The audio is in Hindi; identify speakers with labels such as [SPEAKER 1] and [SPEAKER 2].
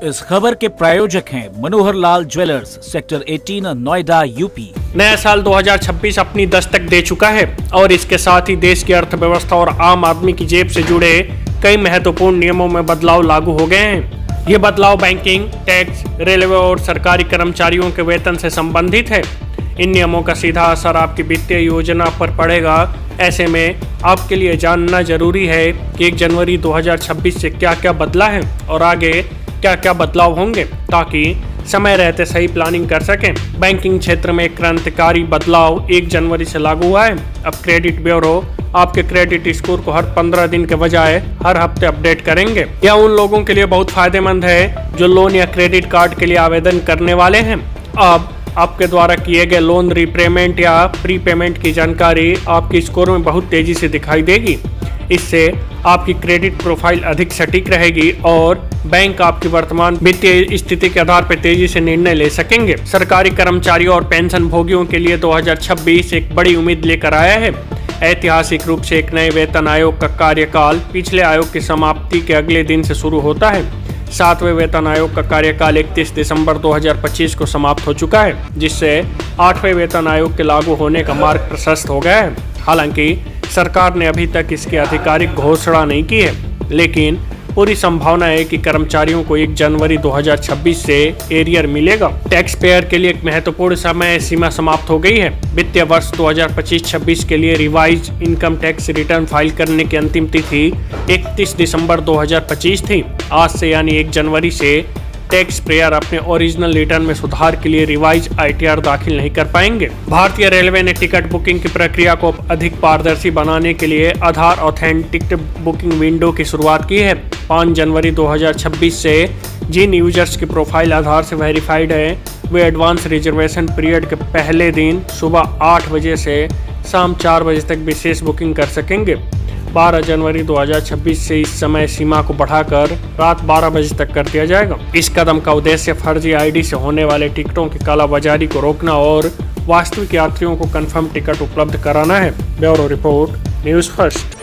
[SPEAKER 1] इस खबर के प्रायोजक हैं Manohar Lal jewellers, sector 18, Noida, UP.
[SPEAKER 2] नया साल 2026 अपनी दस्तक दे चुका है और इसके साथ ही देश की अर्थव्यवस्था और आम आदमी की जेब से जुड़े कई महत्वपूर्ण नियमों में बदलाव लागू हो गए हैं। ये बदलाव बैंकिंग, टैक्स, रेलवे और सरकारी कर्मचारियों के वेतन से संबंधित है। इन नियमों का सीधा असर आपकी वित्तीय योजना पर पड़ेगा। ऐसे में आपके लिए जानना जरूरी है कि 1 जनवरी 2026 से क्या क्या बदला है और आगे क्या क्या बदलाव होंगे, ताकि समय रहते सही प्लानिंग कर सकें। बैंकिंग क्षेत्र में क्रांतिकारी बदलाव 1 जनवरी से लागू हुआ है। अब क्रेडिट ब्यूरो आपके क्रेडिट स्कोर को हर 15 दिन के बजाय हर हफ्ते अपडेट करेंगे। यह उन लोगों के लिए बहुत फायदेमंद है जो लोन या क्रेडिट कार्ड के लिए आवेदन करने वाले हैं। अब आपके द्वारा किए गए लोन रीपेमेंट या प्रीपेमेंट की जानकारी आपके स्कोर में बहुत तेजी से दिखाई देगी। इससे आपकी क्रेडिट प्रोफाइल अधिक सटीक रहेगी और बैंक आपकी वर्तमान वित्तीय स्थिति के आधार पर तेजी से निर्णय ले सकेंगे। सरकारी कर्मचारियों और पेंशन भोगियों के लिए 2026 एक बड़ी उम्मीद लेकर आया है। ऐतिहासिक रूप से एक नए वेतन आयोग का कार्यकाल पिछले आयोग की समाप्ति के अगले दिन से शुरू होता है। 7वें वेतन आयोग का कार्यकाल 31 दिसंबर 2025 को समाप्त हो चुका है, जिससे 8वें वेतन आयोग के लागू होने का मार्ग प्रशस्त हो गया है। हालांकि सरकार ने अभी तक इसकी आधिकारिक घोषणा नहीं की है, लेकिन पूरी संभावना है कि कर्मचारियों को 1 जनवरी 2026 से एरियर मिलेगा। टैक्स पेयर के लिए एक महत्वपूर्ण समय सीमा समाप्त हो गई है। वित्तीय वर्ष 2025-26 के लिए revise income tax return file करने की अंतिम तिथि 31 दिसंबर 2025 थी। आज से यानी 1 जनवरी से टैक्स पेयर अपने ओरिजिनल रिटर्न में सुधार के लिए रिवाइज ITR दाखिल नहीं कर पाएंगे। भारतीय रेलवे ने टिकट बुकिंग की प्रक्रिया को अधिक पारदर्शी बनाने के लिए आधार ऑथेंटिक बुकिंग विंडो की शुरुआत की है। 5 जनवरी 2026 से जिन यूजर्स की प्रोफाइल आधार से वेरीफाइड है, वे एडवांस रिजर्वेशन पीरियड के पहले दिन सुबह 8 बजे से शाम 4 बजे तक विशेष बुकिंग कर सकेंगे। 12 जनवरी 2026 से इस समय सीमा को बढ़ाकर रात 12 बजे तक कर दिया जाएगा। इस कदम का उद्देश्य फर्जी ID से होने वाले टिकटों की कालाबाजारी को रोकना और वास्तविक यात्रियों को कंफर्म टिकट उपलब्ध कराना है। Bureau report, news first.